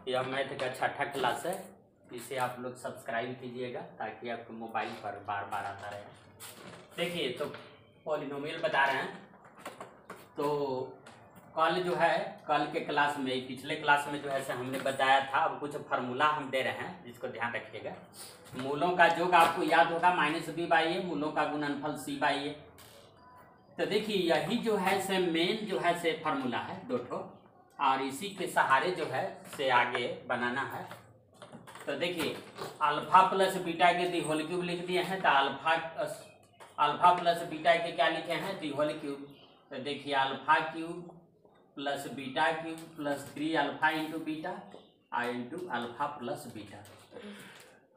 यह मैथ का छठा क्लास है। इसे आप लोग सब्सक्राइब कीजिएगा ताकि आपके मोबाइल पर बार बार आता रहे। देखिए तो पॉलिनोमियल बता रहे हैं। तो कल जो है कल के क्लास में पिछले क्लास में जो है से हमने बताया था। अब कुछ फार्मूला हम दे रहे हैं जिसको ध्यान रखिएगा। मूलों का योग आपको याद होगा -b/a, मूलों का गुणनफल c/a। तो देखिए यही जो है से मेन जो है से फार्मूला है दो ठो, और इसी के सहारे जो है से आगे बनाना है। तो देखिए अल्फा प्लस बीटा के दी होल क्यूब लिख दिए हैं। तो अल्फा प्लस बीटा के क्या लिखे हैं, दी होल क्यूब। तो देखिए alpha cube plus beta cube plus 3 alpha into beta into alpha plus beta.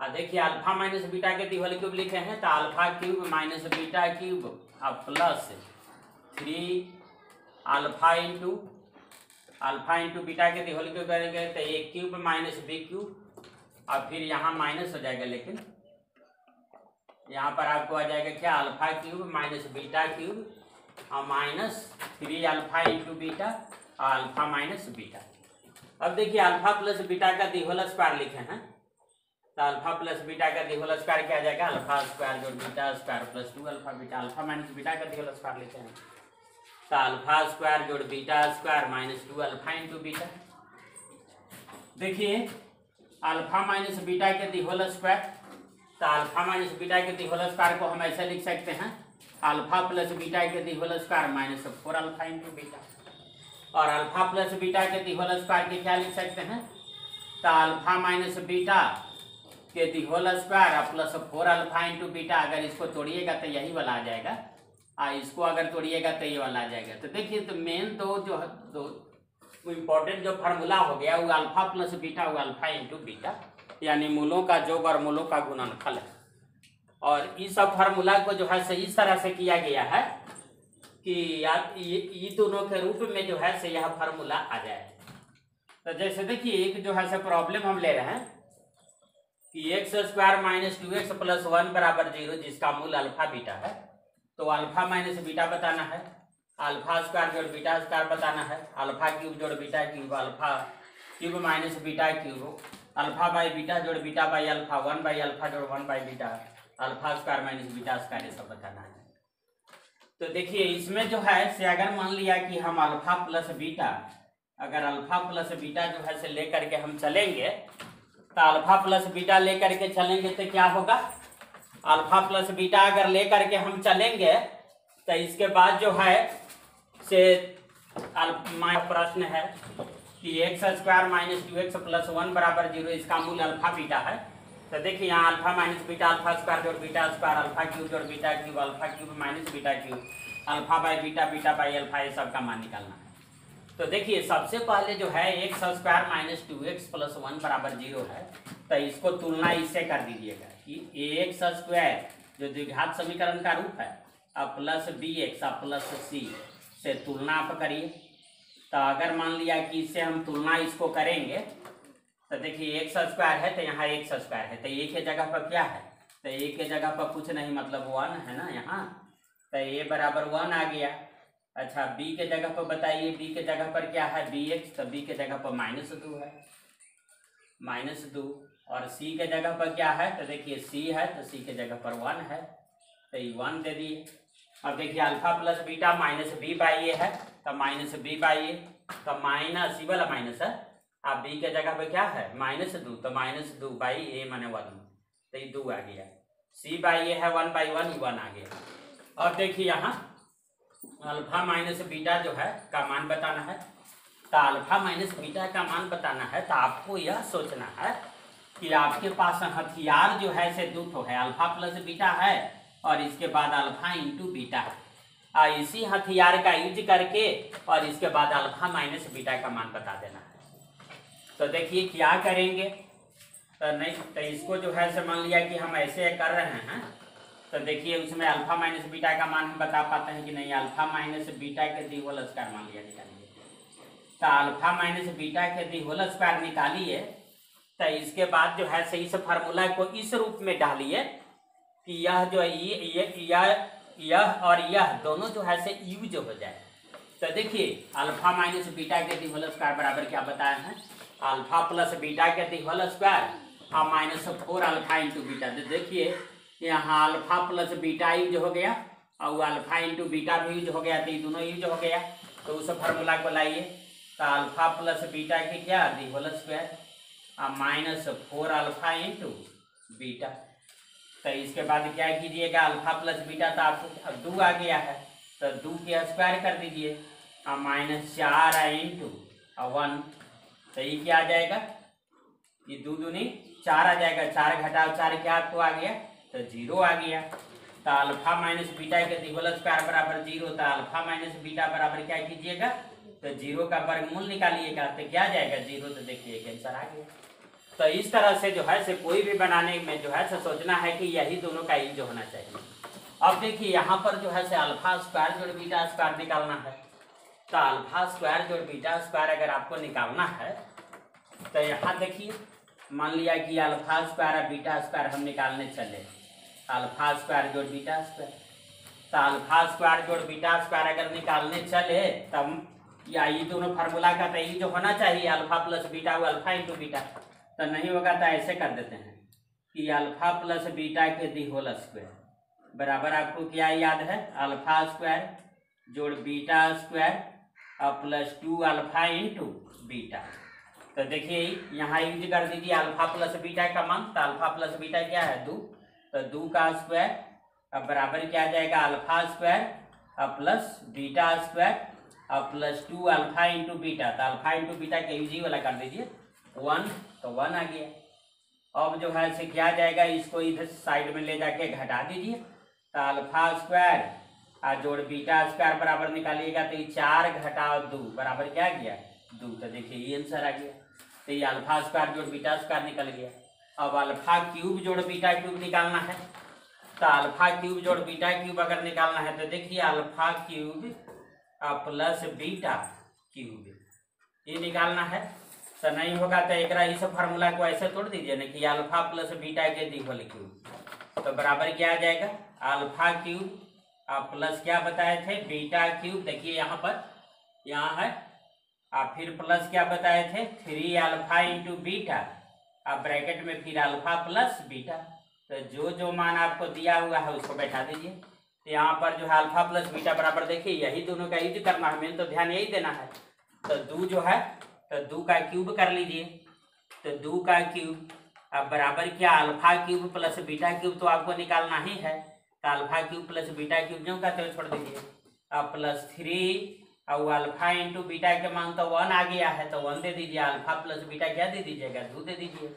और देखिए अल्फा माइनस बीटा के दी होल क्यूब लिखे हैं। तो alpha cube minus beta cube और प्लस 3 अल्फा इंटू बीटा के दी होल क्यूब करेंगे तो a cube minus b cube, और फिर यहाँ माइनस हो जाएगा, लेकिन यहाँ पर आपको आ जाएगा क्या, alpha cube minus beta cube और माइनस 3 अल्फा इंटू बीटा और अल्फा माइनस बीटा। अब देखिए अल्फा प्लस बीटा का दी होल स्क्वायर लिखे हैं। तो अल्फा प्लस बीटा का दी होल स्क्वायर क्या आ जाएगा, अल्फा स्क्वायर जोड़ beta square plus 2 alpha beta. Alpha minus beta का दी होल स्क्वायर लिखे हैं। तो अल्फा स्क्वायर जोड़ beta square minus 2 alpha into beta. देखिए अल्फा माइनस बीटा के दी होल स्क्वायर। तो अल्फा माइनस बीटा के दी होल स्क्वायर को हम ऐसे लिख सकते हैं, अल्फा प्लस बीटा के the whole square minus 4 alpha into beta. और अल्फा प्लस बीटा के दी होल स्क्वायर के क्या लिख सकते हैं, तो अल्फा माइनस बीटा के the whole square plus 4 alpha into beta. अगर इसको तोड़िएगा तो यही वाला आ जाएगा, और इसको अगर तोड़िएगा तो ये वाला आ जाएगा। तो देखिए तो मेन दो इम्पोर्टेंट जो फार्मूला हो गया वो अल्फा प्लस बीटा वो अल्फा इंटू बीटा, यानी मूलों का योग और मूलों का गुणनफल है। और इस सब फार्मूला को जो है से इस तरह से किया गया है कि ये दोनों के रूप में जो है से यह फार्मूला आ जाए। तो जैसे देखिए एक जो है से प्रॉब्लम हम ले रहे हैं कि x square minus 2x plus 1 बराबर 0, जिसका मूल अल्फा बीटा है। तो अल्फा माइनस बीटा बताना है, अल्फा स्क्वायर जोड़ बीटा स्क्वायर बताना है, अल्फा क्यूब जोड़ beta cube, alpha cube minus beta cube, alpha by beta जोड़ beta by alpha, 1 by alpha जोड़ 1 by beta, alpha square minus beta square, ये सब बताना है। तो देखिए इसमें जो है से अगर मान लिया कि हम अल्फा प्लस बीटा, अगर अल्फा प्लस बीटा जो है से लेकर के हम चलेंगे, तो अल्फा प्लस बीटा लेकर के चलेंगे तो क्या होगा, अल्फा प्लस बीटा अगर लेकर के हम चलेंगे तो इसके बाद जो है से प्रश्न है कि x square minus 2x plus 1 बराबर 0, इसका मूल अल्फा बीटा है। तो देखिए यहाँ alpha minus beta alpha square जोड़ बीटा स्क्वायर, अल्फा क्यूब जोड़ beta cube, alpha cube minus beta cube, alpha by beta beta by alpha, ये सब का मान निकालना है। तो देखिए सबसे पहले जो है x square minus 2x plus 1 बराबर 0 है। तो इसको तुलना इससे कर दीजिएगा कि ax स्क्वायर जो द्विघात समीकरण का रूप है अब प्लस bx प्लस c से तुलना आप करिए। तो अगर मान लिया कि इससे हम तुलना इसको करेंगे तो देखिए x स्क्वायर है तो यहाँ x स्क्वायर है, तो a के जगह पर क्या है, तो a के जगह पर कुछ नहीं मतलब 1 है ना यहाँ। तो a बराबर 1 आ गया। अच्छा b के जगह पर बताइए, b के जगह पर क्या है bx, तो b के जगह पर -2 है, -2। और c के जगह पर क्या है, तो देखिए c है तो c के जगह पर 1 है, तो ये 1 दे दिए। अब देखिए alpha plus beta minus b/a है, तो माइनस b/a, तो माइनस ई वाला माइनस है। अब b के जगह पे क्या है -2, तो -2 बाई a माने 1, तो ये 2 आ गया। c/a है 1/1, 1 आ गया। और देखिए यहाँ अल्फा माइनस बीटा जो है का मान बताना है। तो अल्फा माइनस बीटा का मान बताना है तो आपको यह सोचना है कि आपके पास हथियार जो है से दो ठो है, अल्फा प्लस बीटा है और इसके बाद अल्फा इंटू बीटा है। इसी हथियार का यूज करके और इसके बाद अल्फा माइनस बीटा का मान बता देना है। तो देखिए क्या करेंगे, तो नहीं तो इसको जो है से मान लिया कि हम ऐसे कर रहे हैं, तो देखिए उसमें अल्फा माइनस बीटा का मान हम बता पाते हैं कि नहीं, अल्फा माइनस बीटा के दी होल स्क्वायर मान लिया निकालिए। तो अल्फा माइनस बीटा के दी होल स्क्वायर निकालिए, तो इसके बाद जो है से इस फार्मूला को इस रूप में डालिए कि यह जो यह और यह दोनों जो है से यूज हो जाए। तो देखिए अल्फा माइनस बीटा के दी होल स्क्वायर बराबर क्या बताया है, अल्फा प्लस बीटा के दी होल स्क्वायर और माइनस 4 अल्फा इंटू बीटा। तो देखिए यहाँ अल्फा प्लस बीटा यूज हो गया और अल्फा इंटू बीटा भी यूज हो गया, तो ये दोनों यूज हो गया। तो उस फार्मूला को लाइए, तो अल्फा प्लस बीटा के क्या दी होल स्क्वायर और माइनस 4 अल्फा इंटू बीटा। तो इसके बाद क्या कीजिएगा, अल्फा प्लस बीटा तो आपको अब 2 आ गया है, तो 2 के स्क्वायर कर दीजिए और माइनस 4 इंटू 1। तो ये क्या आ जाएगा, ये 2 दूनी 4 आ जाएगा, 4 घटाओ 4 क्या आपको आ गया, तो 0 आ गया। तो अल्फा माइनस बीटा के दी होल स्क्वायर बराबर 0। तो अल्फा माइनस बीटा बराबर क्या कीजिएगा, तो 0 का वर्गमूल निकालिएगा, तो क्या आ जाएगा 0। तो देखिए आंसर आ गया। तो इस तरह से जो है से कोई भी बनाने में जो है से सोचना है कि यही दोनों का यूज होना चाहिए। अब देखिए यहाँ पर जो है से अल्फा स्क्वायर जोड़ बीटा स्क्वायर निकालना है। तो अल्फा स्क्वायर जोड़ बीटा स्क्वायर अगर आपको निकालना है तो यहाँ देखिए, मान लिया कि अल्फा स्क्वायर और बीटा स्क्वायर हम निकालने चले, अल्फा स्क्वायर जोड़ बीटा स्क्वायर। तो अल्फा स्क्वायर जोड़ बीटा स्क्वायर अगर निकालने चले तब या ये दोनों फार्मूला का तो ये जो होना चाहिए अल्फा प्लस बीटा वो अल्फा इंटू बीटा। तो नहीं होगा तो ऐसे कर देते हैं कि अल्फा प्लस बीटा के दी होल स्क्वायर बराबर आपको क्या याद है, अल्फा स्क्वायर जोड़ बीटा स्क्वायर और प्लस 2 अल्फा इंटू बीटा। तो देखिए यहाँ यूज कर दीजिए अल्फा प्लस बीटा का मान। तो अल्फा प्लस बीटा क्या है 2, तो 2 का स्क्वायर अब बराबर क्या आ जाएगा, अल्फा स्क्वायर और प्लस बीटा स्क्वायर और प्लस 2 अल्फा इंटू बीटा। तो अल्फा इंटू बीटा के यूज वाला कर दीजिए 1, तो 1 आ गया। अब जो है से क्या आ जाएगा, इसको इधर साइड में ले जाके घटा दीजिए। तो अल्फा स्क्वायर और जोड़ बीटा स्क्वायर बराबर निकालिएगा, तो ये 4 घटाओ 2 बराबर क्या आ गया 2। तो देखिए ये आंसर आ गया। तो ये अल्फा स्क्वायर जोड़ बीटा स्क्वायर निकल गया। अब अल्फा क्यूब जोड़ बीटा क्यूब निकालना है। तो अल्फा क्यूब जोड़ बीटा क्यूब अगर निकालना है तो देखिए alpha cube plus beta cube ये निकालना है। तो नहीं होगा तो एक इस फार्मूला को ऐसे तोड़ दीजिए ना कि अल्फा प्लस बीटा के दी होल क्यूब। तो बराबर क्या आ जाएगा, अल्फा क्यूब प्लस क्या बताए थे बीटा क्यूब। देखिए यहाँ पर यहाँ है और फिर प्लस क्या बताए थे 3 अल्फा इंटू बीटा और ब्रैकेट में फिर अल्फा प्लस बीटा। तो जो जो मान आपको दिया हुआ है उसको बैठा दीजिए। तो यहाँ पर जो है अल्फा प्लस बीटा बराबर देखिए यही दोनों का यूज करना है, मेन तो ध्यान यही देना है। तो 2 जो है तो 2 का क्यूब कर लीजिए। तो 2 का क्यूब अब बराबर क्या alpha cube plus beta cube तो आपको निकालना ही है। तो alpha cube plus beta cube जो का तो छोड़ दीजिए अब प्लस 3 और अल्फा इंटू बीटा के मान तो 1 आ गया है, तो 1 दे दीजिए। अल्फा प्लस बीटा क्या दे दीजिएगा 2 दे दीजिए,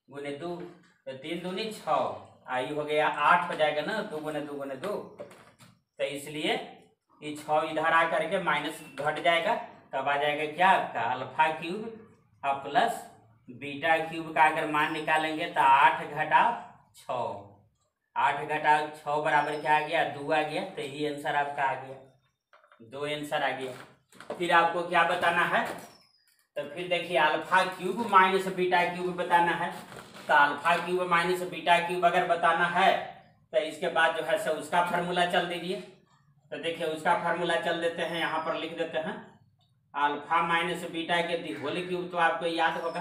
गुने 2 तो 3 दूनी 6 आई हो गया 8 हो जाएगा ना, 2 गुने 2 गुने 2। तो इसलिए ये 6 इधर आ करके माइनस घट जाएगा, तब आ जाएगा क्या आपका अल्फा क्यूब और प्लस बीटा क्यूब का अगर मान निकालेंगे तो 8 घटाओ 6, 8 घटाओ 6 बराबर क्या आ गया 2 आ गया। तो ये आंसर आपका आ गया, 2 आंसर आ गया। फिर आपको क्या बताना है, तो फिर देखिए alpha cube minus beta cube बताना है। तो alpha cube minus beta cube अगर बताना है तो इसके बाद जो है सो उसका फार्मूला चल दीजिए। तो देखिए उसका फार्मूला चल देते हैं, यहाँ पर लिख देते हैं अल्फा माइनस बीटा के दी होल क्यूब तो आपको याद होगा।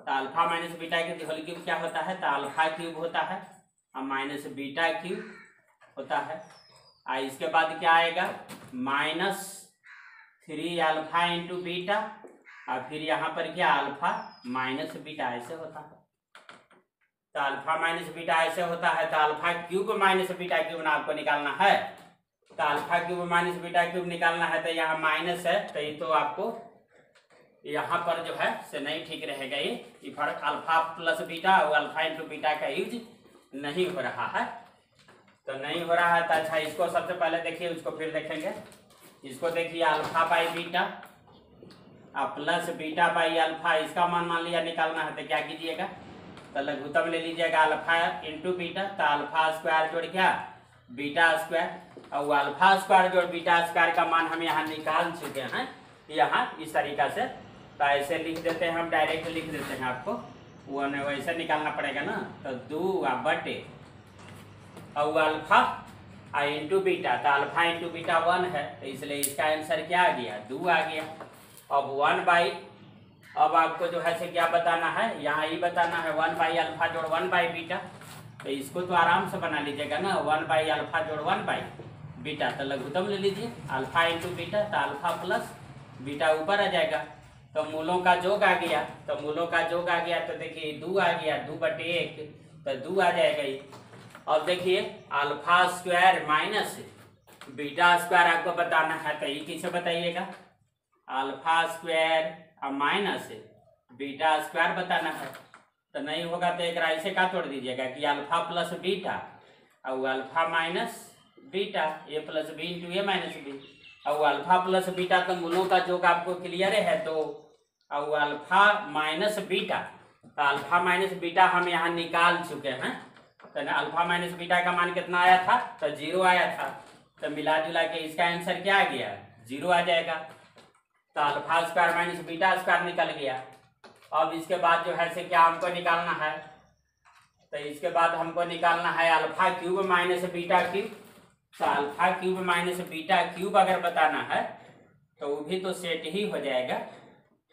तो अल्फा माइनस बीटा के दी होल क्यूब क्या होता है, तो अल्फा क्यूब होता है और माइनस बीटा क्यूब होता है। इसके बाद क्या आएगा -3 अल्फा इंटू बीटा और फिर यहाँ पर क्या अल्फा माइनस बीटा ऐसे होता है। तो अल्फा माइनस बीटा ऐसे होता है। तो alpha cube minus beta cube ना आपको निकालना है। तो alpha cube minus beta cube निकालना है, तो यहाँ माइनस है तो ये तो आपको यहाँ पर जो है से नहीं ठीक रहेगा। ये फर्क अल्फा प्लस बीटा और अल्फा इंटू बीटा का यूज नहीं हो रहा है। तो नहीं हो रहा है तो अच्छा इसको सबसे पहले देखिए, उसको फिर देखेंगे। इसको देखिए alpha by beta plus beta by alpha, इसका मान लिया निकालना है। तो क्या कीजिएगा, तो लघुत्तम ले लीजिएगा अल्फा इंटू बीटा। तो अल्फा स्क्वायर जोड़ क्या बीटा स्क्वायर और अल्फा स्क्वायर जोड़ बीटा स्क्वायर का मान हम यहाँ निकाल चुके हैं यहाँ इस तरीका से। तो ऐसे लिख देते हैं हम, डायरेक्ट लिख देते हैं, आपको वो वैसे निकालना पड़ेगा ना। तो 2 बटे और अल्फा इंटू बीटा, तो अल्फा इंटू बीटा 1 है, तो इसलिए इसका आंसर क्या आ गया 2 आ गया। अब 1 बाई अब आपको जो है से क्या बताना है, यहाँ ये बताना है 1 बाई अल्फा जोड़ 1 बाई बीटा। तो इसको तो आराम से बना लीजिएगा ना, 1 बाई अल्फा जोड़ 1 बाई बीटा। तो लघुत्तम ले लीजिए अल्फा इंटू बीटा, तो अल्फा प्लस बीटा ऊपर आ जाएगा। तो मूलों का जोग आ गया, तो मूलों का जोग आ गया तो देखिए 2 आ गया, 2/1 तो 2 आ जाएगा ये। अब देखिए alpha square minus beta square आपको बताना है, तो ये किसे बताइएगा, अल्फा स्क्वायर और माइनस बीटा स्क्वायर बताना है। तो नहीं होगा तो एक ऐसे का तोड़ दीजिएगा कि अल्फा प्लस बीटा और अल्फा माइनस बीटा, ए प्लस बी इंटू ए माइनस बी। और अल्फा प्लस बीटा तो मूलों का जोग आपको क्लियर है, तो और अल्फा माइनस बीटा, तो अल्फा माइनस बीटा हम यहाँ निकाल चुके हैं। तो अल्फा माइनस बीटा का मान कितना आया था, तो 0 आया था। तो मिला जुला के इसका आंसर क्या आ गया, 0 आ जाएगा। तो alpha square minus beta square निकल गया। अब इसके बाद जो है से क्या हमको निकालना है, तो इसके बाद हमको निकालना है alpha cube minus beta cube. तो alpha cube minus beta cube अगर बताना है तो वो भी तो सेट ही हो जाएगा।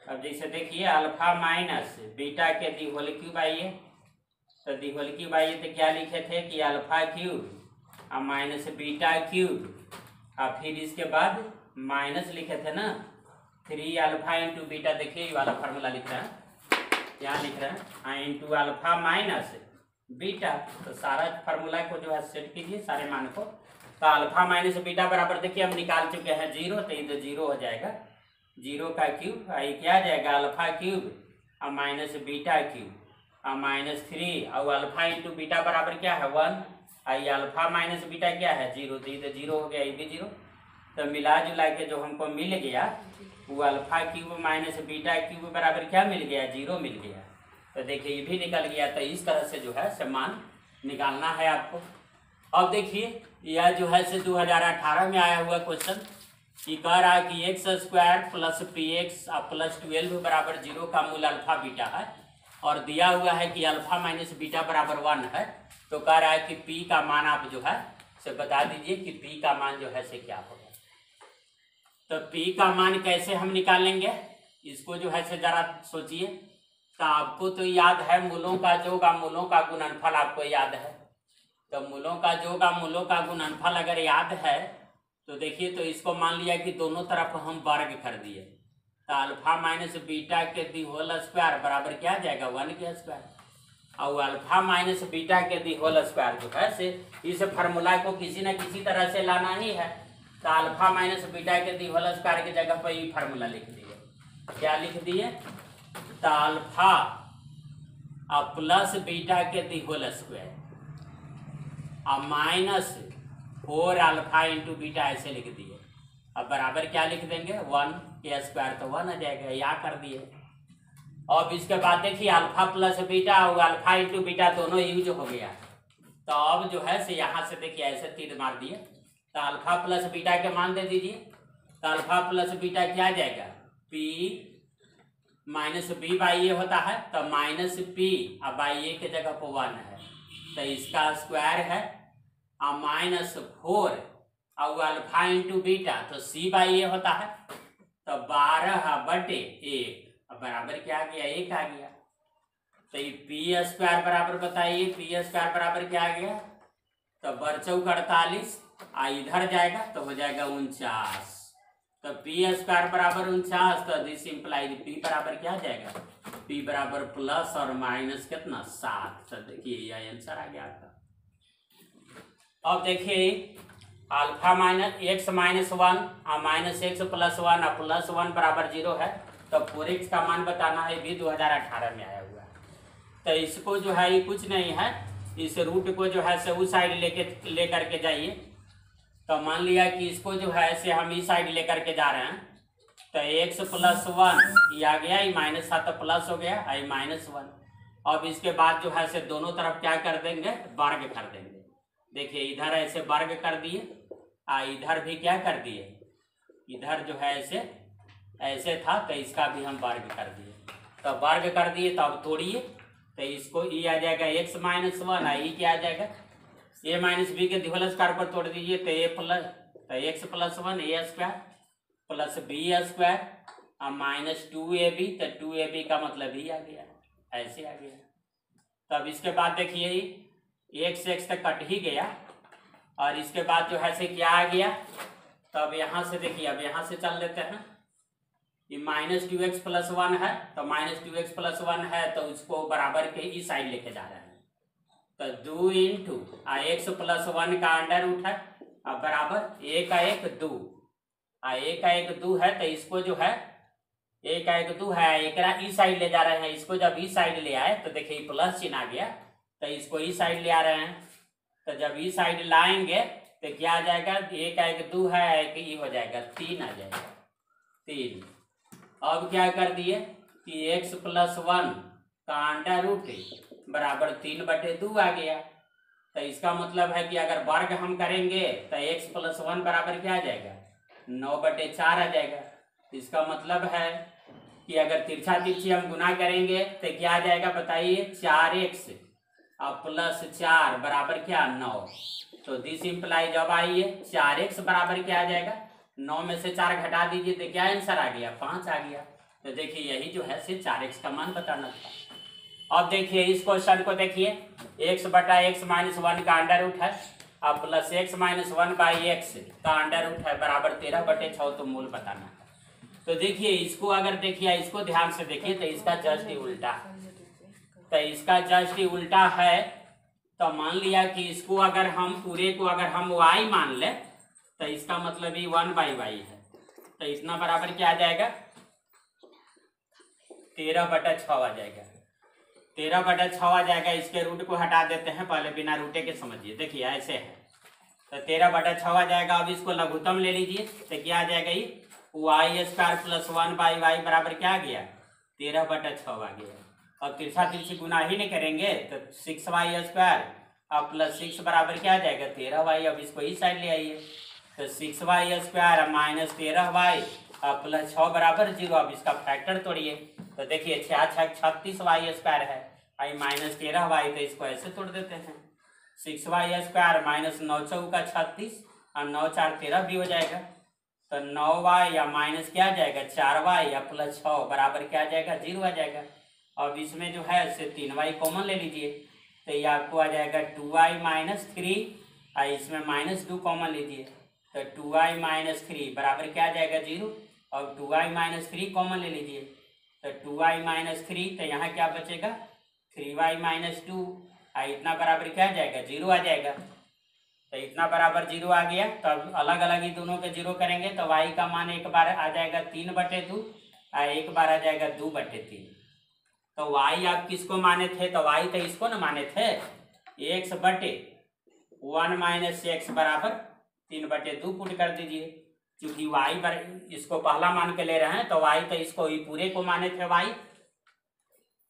अब जैसे देखिए अल्फा माइनस बीटा के दी होल क्यूब आइए, तो दी होल क्यूब आइए तो क्या लिखे थे कि अल्फा क्यूब और माइनस बीटा क्यूब, और फिर इसके बाद माइनस लिखे थे ना 3 अल्फा इंटू बीटा। देखिए ये वाला फार्मूला लिख रहे हैं, यहाँ लिख रहे हैं इंटू अल्फा माइनस बीटा। तो सारा फार्मूला को जो है सेट कीजिए सारे मान को। तो अल्फा माइनस बीटा बराबर देखिए हम निकाल चुके हैं 0, तो ये तो 0 हो जाएगा, 0 का क्यूब। ये क्या आ जाएगा अल्फा क्यूब और माइनस बीटा क्यूब और माइनस 3 और अल्फा इंटू बीटा बराबर क्या है 1, और ये अल्फा माइनस बीटा क्या है 0, तो ये तो 0 हो गया, ये भी 0। तो मिला जुला के जो हमको मिल गया वो alpha cube minus beta cube बराबर क्या मिल गया, 0 मिल गया। तो देखिए ये भी निकल गया। तो इस तरह से जो है सम्मान निकालना है आपको। अब देखिए यह जो है से 2018 में आया हुआ क्वेश्चन कि कह रहा है कि x square plus P x plus 12 बराबर 0 का मूल अल्फा बीटा है, और दिया हुआ है कि अल्फा माइनस बीटा बराबर 1 है। तो कह रहा है कि पी का मान आप जो है से बता दीजिए कि पी का मान जो है से क्या होगा। तो पी का मान कैसे हम निकालेंगे, इसको जो है से जरा सोचिए। तो आपको तो याद है मूलों का जोग और मूलों का गुणनफल आपको याद है। तो मूलों का जोग और मूलों का गुणनफल अगर याद है तो देखिए, तो इसको मान लिया कि दोनों तरफ हम वर्ग कर दिए। तो अल्फा माइनस बीटा के दी होल स्क्वायर बराबर क्या आ जाएगा 1 के स्क्वायर, और अल्फा माइनस बीटा के दी होल स्क्वायर जो है से इस फार्मूला को किसी न किसी तरह से लाना ही है। तो अल्फा माइनस बीटा के दी होल स्क्वायर की जगह पर ये फार्मूला लिख दिए। क्या लिख दिए, तो अल्फा और प्लस बीटा के दी होल स्क्वायर और माइनस 4 अल्फा इंटू बीटा ऐसे लिख दिए। अब बराबर क्या लिख देंगे 1 के स्क्वायर, तो 1 आ जाएगा, या कर दिए। अब इसके बाद देखिए अल्फा प्लस बीटा और अल्फा इंटू बीटा दोनों यूज हो गया। तो अब जो है से यहाँ से देखिए ऐसे तीर मार दिए। तो अल्फा प्लस बीटा के मान दे दीजिए। तो अल्फा प्लस बीटा क्या आ जाएगा, पी माइनस बी बाई ए होता है, तो माइनस पी और बाई ए के जगह पर 1 है, तो इसका स्क्वायर है और माइनस 4 और अल्फा इंटू बीटा, तो सी बाई ए होता है, तो 12/1 बराबर क्या आ गया 1 आ गया। तो ये पी स्क्वायर बराबर बताइए, पी स्क्वायर बराबर क्या आ गया, तो 4/48 इधर जाएगा तो हो जाएगा 49। तो पी स्क्वायर बराबर 49, तो दिस इंप्लाइज पी बराबर क्या आ जाएगा, पी बराबर प्लस और माइनस कितना 7। तो देखिए यह आंसर आ गया आपका। अब देखिए अल्फा माइनस एक्स माइनस 1 और माइनस एक्स प्लस 1 और प्लस 1 बराबर 0 है, तो 4x का मान बताना है, भी 2018 में आया हुआ है। तो इसको जो है ये कुछ नहीं है, इस रूट को जो है से उस साइड लेकर के जाइए। तो मान लिया कि इसको जो है से हम इस साइड लेकर के जा रहे हैं, तो x प्लस 1 ये आ गया, ये माइनस था तो प्लस हो गया, ये माइनस 1। अब इसके बाद जो है से दोनों तरफ क्या कर देंगे, वर्ग कर देंगे। देखिए इधर ऐसे वर्ग कर दिए, इधर भी क्या कर दिए, इधर जो है ऐसे था तो इसका भी हम वर्ग कर दिए। तो वर्ग कर दिए तो अब तोड़िए, तो इसको ये आ जाएगा x माइनस 1, ये क्या आ जाएगा a माइनस बी के होल स्क्वायर पर तोड़ दीजिए, तो a प्लस तो x plus 1 a square plus B square अब -2ab, तो 2ab का मतलब ही आ गया, ऐसे आ गया। तब इसके बाद देखिए x तक कट ही गया, और इसके बाद जो है से क्या आ गया, तब यहाँ से देखिए, अब यहाँ से चल देते हैं, ये -2x + 1 है, तो -2x + 1 है, तो उसको बराबर के इस साइड लेके जा रहे हैं, तो 2 × x + 1 का अंडर रूट है, अब बराबर a का 1 2, a का 1 2 है, तो इसको जो है a का 1 2 है, एक इस साइड ले जा रहे हैं, इसको जब इस साइड ले आए तो देखिए प्लस चिन्ह आ गया, तो इसको इस साइड ले आ रहे हैं, तो जब इस साइड लाएंगे तो क्या आ जाएगा, a का 1 2 है, एक ही हो जाएगा 3 आ जाएगा 3। अब क्या कर दिए कि x + 1 का अंडर रूट बराबर 3/2 आ गया, तो इसका मतलब है कि अगर वर्ग हम करेंगे तो x + 1 बराबर क्या आ जाएगा, 9/4 आ जाएगा। इसका मतलब है कि अगर तिरछा तिरछी हम गुना करेंगे तो क्या आ जाएगा बताइए, 4x अब +4 बराबर क्या 9, तो दिस इम्प्लाई जब आइए 4x बराबर क्या आ जाएगा, 9 में से 4 घटा दीजिए तो क्या आंसर आ गया, 5 आ गया। तो देखिए यही जो है से 4x का मान बताना था। अब देखिए इस क्वेश्चन को देखिए, x/x - 1 का अंडर रूट है, अब +x - 1/x का अंडर रूट है बराबर 13/6, तो मूल बताना है। तो देखिए इसको अगर देखिए, इसको ध्यान से देखिए, तो इसका जस्ट ही उल्टा है, तो इसका जस्ट ही उल्टा है, तो मान लिया कि इसको अगर हम पूरे को अगर हम y मान ले, तो इसका मतलब ही 1/y है, तो इतना बराबर क्या आ जाएगा, 13/6 आ जाएगा, 13/6 आ जाएगा। इसके रूट को हटा देते हैं, पहले बिना रूटे के समझिए, देखिए ऐसे है, तो 13/6 आ जाएगा। अब इसको लघुत्तम ले लीजिए, तो क्या आ जाएगा, ये y² + 1/y बराबर क्या आ गया, 13/6 आ गया। अब तिरछा तिरछी गुना ही नहीं करेंगे तो 6y² अब +6 बराबर क्या आ जाएगा, 13y। अब इसको इस साइड ले आइए, तो 6y² अब -13y अब +6 बराबर 0। अब इसका फैक्टर तोड़िए, तो देखिए 6 6 36y² है, आई -13y, तो इसको ऐसे तोड़ देते हैं, 6y² -9 चौका 36 और 9 4 13 भी हो जाएगा, तो 9y या माइनस क्या आ जाएगा, 4y या +6 बराबर क्या आ जाएगा, 0 आ जाएगा। अब इसमें जो है से 3y कॉमन ले लीजिए, तो ये आपको आ जाएगा 2y - 3, और इसमें -2 कॉमन लीजिए, तो 2y - 3 बराबर क्या आ जाएगा, 0। और 2y - 3 कॉमन ले लीजिए, तो 2y - 3, तो यहाँ क्या बचेगा, 3y - 2, और इतना बराबर क्या आ जाएगा, 0 आ जाएगा। तो इतना बराबर 0 आ गया, तो अब अलग अलग ही दोनों के 0 करेंगे, तो y का मान एक बार आ जाएगा 3/2 और एक बार आ जाएगा 2/3। तो y आप किसको माने थे, तो y तो इसको ना माने थे, x/1 - x बराबर 3/2 पुट कर दीजिए, क्योंकि y इसको पहला मान के ले रहे हैं, तो y तो इसको ही पूरे को माने थे y,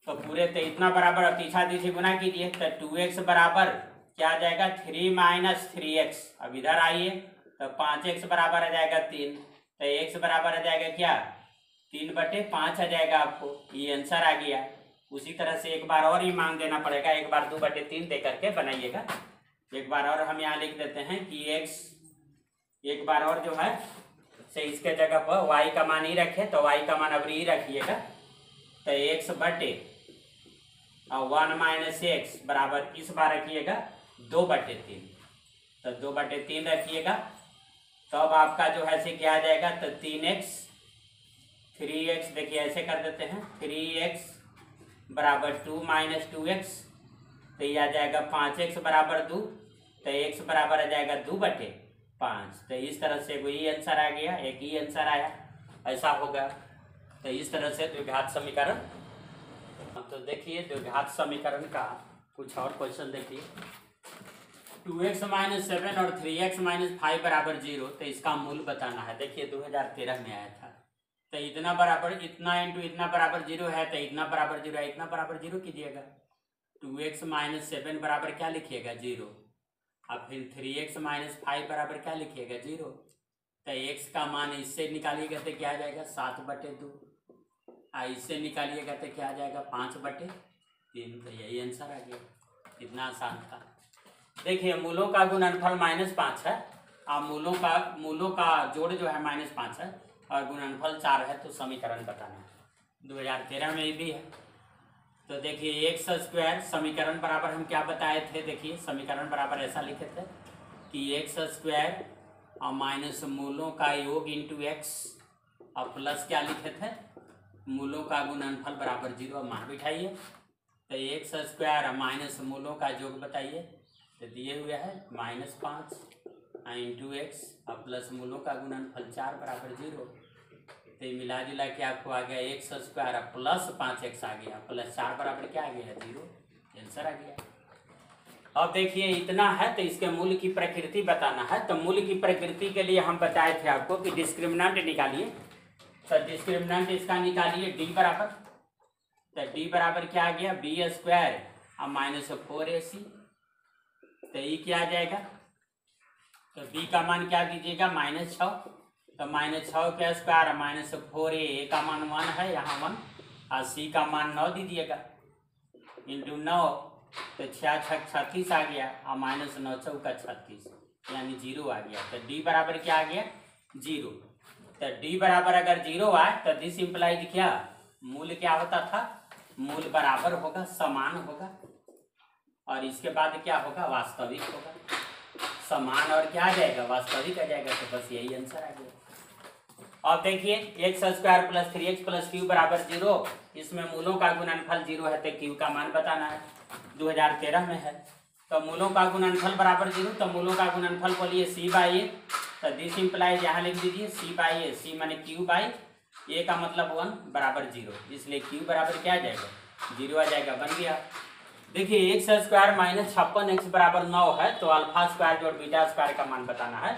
तो पूरे तो इतना बराबर, अब पीछा दीजिए गुना कीजिए, तो 2x बराबर क्या आ जाएगा, 3 - 3x। अब इधर आइए, तो 5x बराबर आ जाएगा 3, तो x बराबर आ जाएगा क्या, 3/5 आ जाएगा, आपको ये आंसर आ गया। उसी तरह से एक बार और ही मान देना पड़ेगा, एक बार 2/3 दे करके बनाइएगा। एक बार और हम यहाँ लिख देते हैं कि x, एक बार और जो है से इसके जगह पर y का मान ही रखे, तो y का मान अब ही रखिएगा, तो x/1 - x बराबर इस बार रखिएगा 2/3, तो 2/3 रखिएगा, तो अब आपका जो है से क्या आ जाएगा, तो 3x 3x, देखिए ऐसे कर देते हैं, 3x बराबर 2 - 2x, तो ये आ जाएगा 5x बराबर 2, तो x बराबर आ जाएगा 2/5। तो इस तरह से वही आंसर आ गया, एक ही आंसर आया, ऐसा होगा। तो इस तरह से द्विघात समीकरण। तो देखिए द्विघात समीकरण का कुछ और क्वेश्चन देखिए, 2x - 7 और 3x - 5 बराबर 0, तो इसका मूल बताना है। देखिए 2013 में आया था, तो इतना बराबर इतना इंटू इतना बराबर 0 है, तो इतना बराबर 0 है, इतना बराबर 0 कीजिएगा, 2x - 7 बराबर क्या लिखिएगा, 0, अब फिर 3x - 5 बराबर क्या लिखिएगा, 0, तो x का मान इससे निकालिएगा तो क्या आ जाएगा, 7/2, इससे निकालिएगा तो क्या आ जाएगा, 5/3, तो यही आंसर आ गया। कितना आसान था। देखिए मूलों का गुणनफल -5 है, मूलों का जोड़ जो है -5 है, और गुणनफल 4 है तो समीकरण बताना है। 2013 में भी है। तो देखिए एक्स स्क्वायर समीकरण बराबर हम क्या बताए थे, देखिए समीकरण बराबर ऐसा लिखे थे कि एक्स स्क्वायर और माइनस मूलों का योग इंटू एक्स और प्लस क्या लिखे थे, मूलों का गुणनफल बराबर 0। मान बिठाइए तो एक्स स्क्वायर और माइनस मूलों का योग बताइए, तो दिए हुए है -5 इंटू एक्स और प्लस मूलों का गुणनफल 4 बराबर 0। तो मिला जुला के आपको आ गया एक्स स्क्वायर प्लस 5x आ गया, प्लस 4 बराबर क्या आ गया, 0। आंसर आ गया। अब देखिए इतना है तो इसके मूल की प्रकृति बताना है। तो मूल की प्रकृति के लिए हम बताए थे आपको कि डिस्क्रिमिनेंट निकालिए। तो डिस्क्रिमिनेंट इसका निकालिए डी बराबर, तो डी बराबर क्या आ गया, बी स्क्वायर और -4ac। तो ये क्या आ जाएगा, तो बी का मान क्या दीजिएगा, -6। तो -6 के स्क्वायर -4a का मान 1 है, यहाँ 1 और सी का मान 9 दीजिएगा इंटू 9। तो 6 6 36 आ गया और -9 चौका 36 यानी 0 आ गया। तो डी बराबर क्या आ गया, 0। तो डी बराबर अगर 0 आए तो दिस इम्प्लाइज क्या, मूल क्या होता था, मूल बराबर होगा, समान होगा और इसके बाद क्या होगा, वास्तविक होगा। समान और क्या आ जाएगा, वास्तविक आ जाएगा। तो बस यही आंसर आ गया। अब देखिए x square plus 3x plus Q बराबर 0, इसमें मूलों का गुणनफल 0 है तो क्यू का मान बताना है। 2013 में है। तो मूलों का गुणनफल बराबर 0, तो मूलों का गुणनफल बोलिए c/a। तो दिस इम्प्लाइज यहाँ लिख दीजिए c/a, c माने q बाई a का मतलब 1 बराबर 0, इसलिए q बराबर क्या आ जाएगा, 0 आ जाएगा, बन गया। देखिए एक्स स्क्वायर -56x बराबर 9 है तो अल्फा स्क्वायर जोड़ बीटा स्क्वायर का मान बताना है।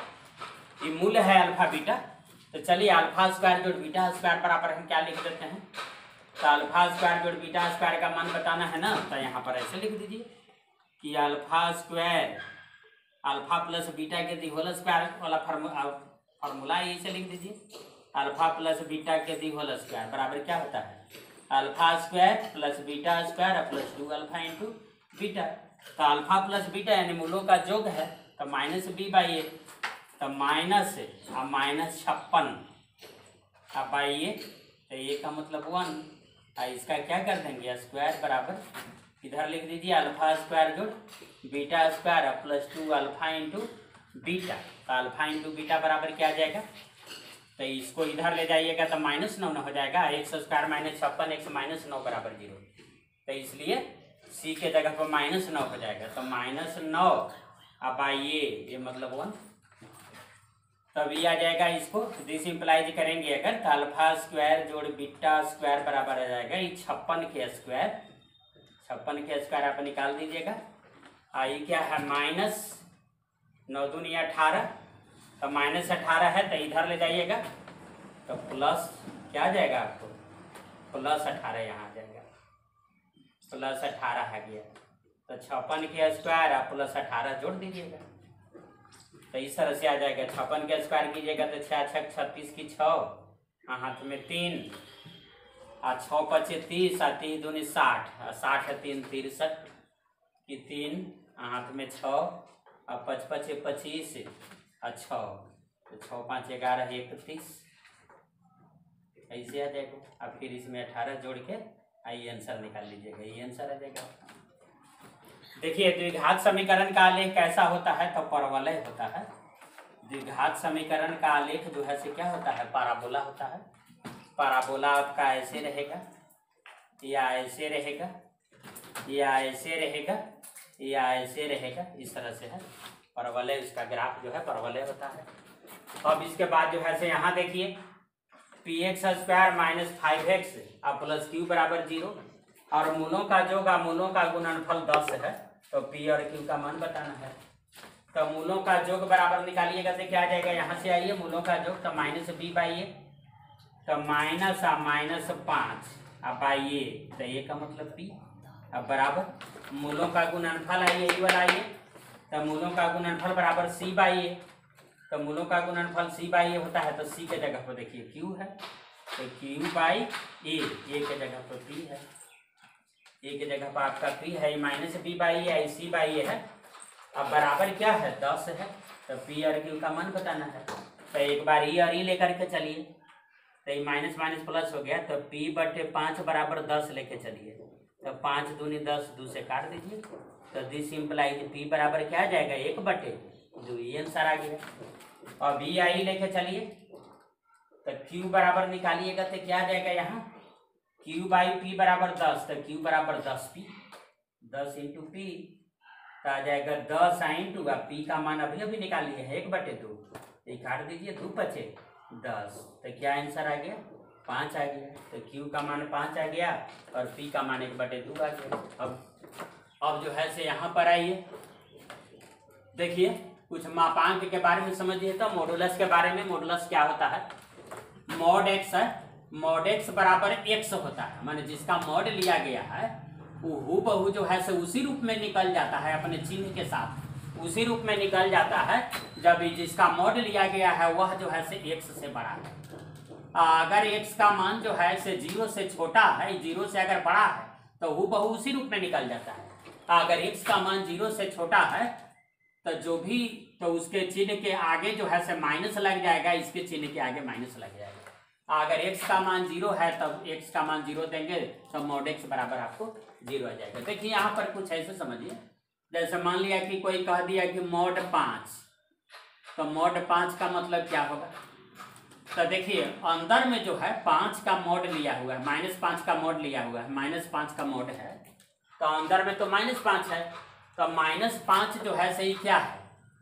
ये मूल है अल्फा बीटा। तो चलिए अल्फा स्क्वायर जोड़ बीटा स्क्वायर बराबर हम क्या लिख देते हैं, तो अल्फा स्क्वायर जोड़ बीटा स्क्वायर का मान बताना है ना। तो यहाँ पर ऐसे लिख दीजिए कि alpha square alpha plus beta के दी होल स्क्वायर वाला फार्मूला ऐसे लिख दीजिए, अल्फा प्लस बीटा के दी होल स्क्वायर बराबर क्या होता है, alpha square plus beta square plus 2 alpha into beta. तो अल्फा प्लस बीटा यानी मूलों का योग है, तो -b/a, तो माइनस और -56 अब बाई ए, तो ए का मतलब 1 और इसका क्या कर देंगे स्क्वायर बराबर, इधर लिख दीजिए अल्फा स्क्वायर जोड़ beta square plus 2 alpha into beta. तो अल्फा इंटू बीटा बराबर क्या आ जाएगा, तो इसको इधर ले जाइएगा तो -9 हो जाएगा, एक्स स्क्वायर -56 x -9 बराबर 0। तो इसलिए सी के जगह पर -9 हो जाएगा, तो -9 अब बाई ए मतलब 1, तब ये आ जाएगा। इसको दिस इम्प्लाइज करेंगे अगर तो अल्फा स्क्वायर जोड़ बीटा स्क्वायर बराबर आ जाएगा ये 56 के स्क्वायर आप निकाल दीजिएगा। ये क्या है -9 दूनी 18, तो -18 है तो इधर ले जाइएगा तो प्लस क्या आ जाएगा आपको, +18 यहाँ आ जाएगा, +18 आ गया। तो 56 के स्क्वायर आप +18 जोड़ दीजिएगा तो इस तरह से आ जाएगा। 56 के स्क्वायर कीजिएगा तो 6 6 36 की 6, हाथ में 3 और 6 5 30 और 3 दूनी 60 और 60 है 3 63 की 3, हाथ में 6 और 5 5 25 और 6, तो 6 5 11 31 ऐसे आ जाएगा। अब फिर इसमें 18 जोड़ के ये आंसर निकाल लीजिएगा, ये आंसर आ जाएगा। देखिए द्विघात समीकरण का आलेख कैसा होता है, तो परवलय होता है। द्विघात समीकरण का आलेख जो है से क्या होता है, पाराबोला होता है। पाराबोला आपका ऐसे रहेगा या ऐसे रहेगा या ऐसे रहेगा या ऐसे रहेगा, इस तरह से है परवलय, इसका ग्राफ जो है परवलय होता है। अब इसके बाद जो है से यहाँ देखिए px स्क्वायर -5x और प्लस क्यू बराबर 0 और मूलों का योग मूलों का गुणनफल 10 है, तो p और q का मान बताना है। तो मूलों का योग बराबर निकालिएगा तो क्या आ जाएगा, यहाँ से आइए मूलों का योग, तो -b/a, तो माइनस और -5 अब बाई ए, तो ए का मतलब p, अब बराबर मूलों का गुणनफल आइए यही वाला आइए, तो मूलों का गुणनफल बराबर c/a, तो मूलों का गुणनफल c/a होता है, तो c के जगह पर देखिए q है, तो q/a, a के जगह पर p है, a के जगह पर आपका p है, -b/a c/a है। अब बराबर क्या है 10 है, तो p और q का मान बताना है। तो एक बार e और e लेकर के चलिए, तो ये माइनस माइनस प्लस हो गया, तो p/5 बराबर 10 लेके चलिए। तो 5 दूनी 10, 2 से काट दीजिए। तो दिस इम्प्लाइज p बराबर क्या आ जाएगा 1/2, ये आंसर आ गया। और b आई लेके चलिए, तो q बराबर निकालिएगा तो क्या आ जाएगा यहाँ q/p बराबर 10, तो q बराबर 10p, 10 इंटू p तो आ जाएगा 10 इंटू p का मान अभी अभी निकालिए है 1/2, ये काट दीजिए, 2 बचे 10, तो क्या आंसर आ गया 5 आ गया। तो q का मान 5 आ गया और p का मान 1/2 आ गया। अब जो है से यहाँ पर आइए, देखिए कुछ मापांक के बारे में समझिए। तो मॉडुलस के बारे में, मॉडुलस क्या होता है, मॉड x है, मॉड x बराबर x होता है, माने जिसका मॉड लिया गया है वो हूबहू जो है से उसी रूप में निकल जाता है, अपने चिन्ह के साथ उसी रूप में निकल जाता है जब जिसका मॉड लिया गया है वह जो है से x से बड़ा है। अगर x का मान जो है से 0 से छोटा है, 0 से अगर बड़ा है तो हूबहू उसी रूप में निकल जाता है। अगर x का मान 0 से छोटा है तो जो भी, तो उसके चिन्ह के आगे जो है से माइनस लग जाएगा, इसके चिन्ह के आगे माइनस लग जाएगा। अगर x का मान 0 है तब x का मान 0 देंगे तो मॉड x बराबर आपको 0 आ जाएगा। देखिए यहाँ पर कुछ ऐसे समझिए, जैसे मान लिया कि कोई कह दिया कि मॉड 5, तो मॉड 5 का मतलब क्या होगा, तो देखिए अंदर में जो है 5 का मॉड लिया हुआ है, -5 का मॉड लिया हुआ है, -5 का मॉड है, तो अंदर में तो -5 है, तो -5 जो है सही क्या है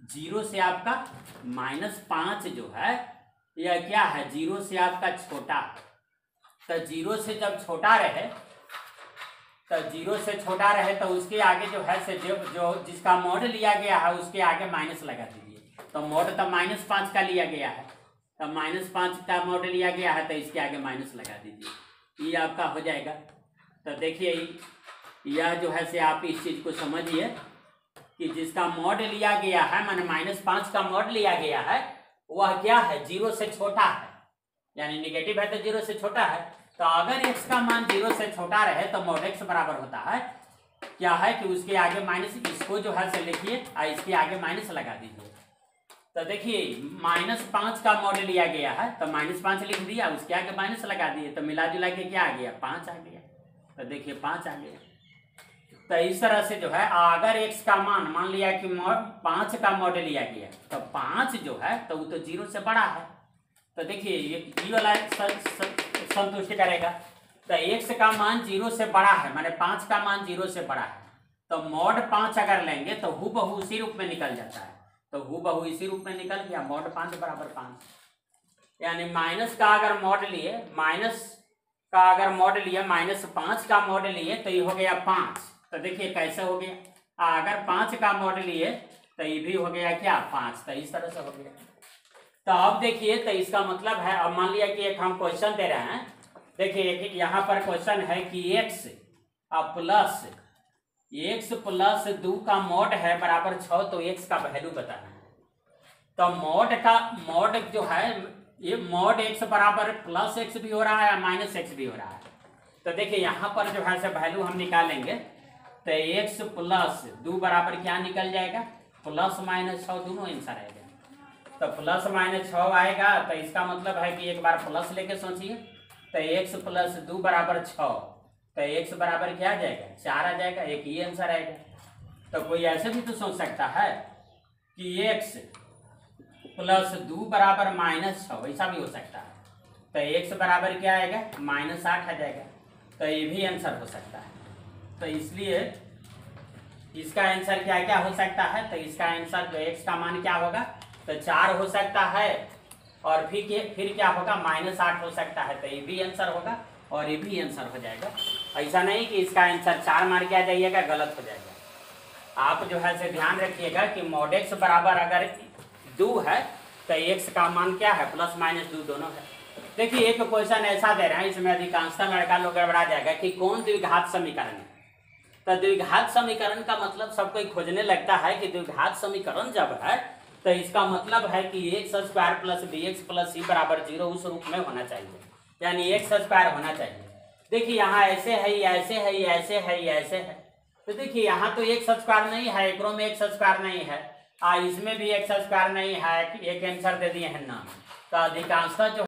0 से आपका -5 जो है यह क्या है 0 से आपका छोटा, तो 0 से जब छोटा रहे, तो 0 से छोटा रहे तो उसके आगे जो है से जो जिसका मॉड लिया गया है उसके आगे माइनस लगा दीजिए। तो मॉड तो -5 का लिया गया है, तो -5 का मॉड लिया गया है तो इसके आगे माइनस लगा दीजिए, ये आपका हो जाएगा। तो देखिए यह जो है से आप इस चीज को समझिए कि जिसका मॉड लिया गया है, माने -5 का मॉड लिया गया है, वह क्या है 0 से छोटा है, यानी निगेटिव है तो 0 से छोटा है। तो अगर x का मान 0 से छोटा रहे तो मॉड x बराबर होता है क्या है कि उसके आगे माइनस, इसको जो है से लिखिए और इसके आगे माइनस लगा दीजिए। तो देखिए -5 का मॉड लिया गया है तो -5 लिख दिया, उसके आगे माइनस लगा दिए, तो मिला जुला के क्या आ गया 5 आ गया। तो देखिए 5 आ गया। तो इस तरह से जो है अगर x का मान लिया कि 5 का मॉड लिया गया तो 5 जो है तो वो तो 0 से बड़ा है, तो देखिए ये वाला संतुष्ट करेगा। तो x का मान 0 से बड़ा है, माने 5 का मान 0 से बड़ा है, तो मॉड 5 अगर लेंगे तो हूबहू उसी रूप में निकल जाता है, तो हूबहू इसी रूप में निकल गया मॉड 5 बराबर 5। यानी माइनस का अगर मॉड लिए, -5 का मॉड लिए तो ये हो गया 5। तो देखिए कैसे हो गया, अगर 5 का मॉड लिए तो ये भी हो गया क्या 5, तो इस तरह से हो गया। तो अब देखिए, तो इसका मतलब है, अब मान लिया कि एक हम क्वेश्चन दे रहे हैं, देखिए यहाँ पर क्वेश्चन है कि x प्लस 2 का मॉड है बराबर 6, तो x का वैल्यू बताना है। तो मॉड जो है ये मॉड x बराबर +x भी हो रहा है -x भी हो रहा है। तो देखिए यहाँ पर जो है से वैल्यू हम निकालेंगे तो x प्लस 2 बराबर क्या निकल जाएगा +-6 दोनों आंसर आएगा। तो +-6 आएगा तो इसका मतलब है कि एक बार प्लस लेके सोचिए, तो x प्लस 2 बराबर 6, तो x बराबर क्या आ जाएगा 4 आ जाएगा, एक ही आंसर आएगा। तो कोई ऐसे भी तो सोच सकता है कि x प्लस 2 बराबर -6, ऐसा भी हो सकता है, तो x बराबर क्या आएगा -8 आ जाएगा, तो ये भी आंसर हो सकता है। तो इसलिए इसका आंसर क्या क्या हो सकता है, तो इसका आंसर जो x का मान क्या होगा तो 4 हो सकता है, और फिर क्या होगा -8 हो सकता है, तो ये भी आंसर होगा और ये भी आंसर हो जाएगा। ऐसा नहीं कि इसका आंसर 4 मार के आ जाइएगा, गलत हो जाएगा। आप जो है से ध्यान रखिएगा कि मॉड x बराबर अगर 2 है तो x का मान क्या है +-2 दोनों है। देखिए एक क्वेश्चन ऐसा दे रहे हैं, इसमें अधिकांशतः लड़का लोग गड़बड़ा जाएगा कि कौन द्विघात समीकरण है। तो द्विघात समीकरण का मतलब सब कोई खोजने लगता है कि द्विघात समीकरण जब है तो इसका मतलब है कि x² + bx + c बराबर 0 उस रूप में होना चाहिए, यानी x² होना चाहिए। देखिए यहाँ ऐसे है, ऐसे है, ऐसे है, ऐसे है, तो देखिए यहाँ तो x² नहीं है, एकरों में x² नहीं है, इसमें भी x² नहीं है, एक आंसर दे दिए हैं ना। तो अधिकांशतः जो